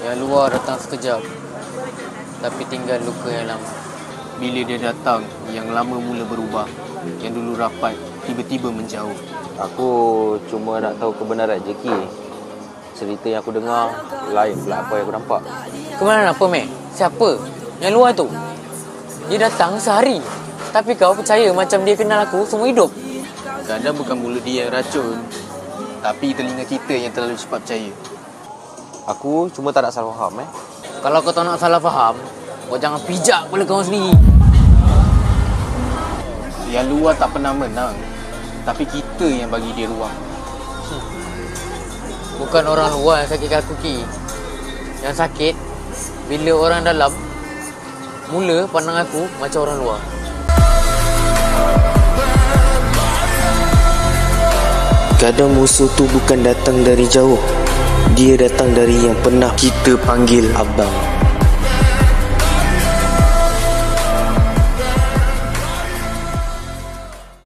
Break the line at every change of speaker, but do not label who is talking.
Yang luar datang sekejap, tapi tinggal luka yang lama. Bila dia datang, yang lama mula berubah. Yang dulu rapat, tiba-tiba menjauh.
Aku cuma nak tahu kebenaran je, Ki. Cerita yang aku dengar lain pula apa yang aku nampak.
Kebenaran apa, Mek? Siapa? Yang luar tu? Dia datang sehari, tapi kau percaya macam dia kenal aku semua hidup. Kadang bukan mulut dia yang racun, tapi telinga kita yang terlalu cepat percaya.
Aku cuma tak nak salah faham,
Kalau kau tak nak salah faham, kau jangan pijak kepala kau sendiri. Yang luar tak pernah menang, tapi kita yang bagi dia ruang. Bukan orang luar yang sakitkan aku, Ki. Yang sakit bila orang dalam mula pandang aku macam orang luar.
Kadang musuh tu bukan datang dari jauh, dia datang dari yang pernah kita panggil abang.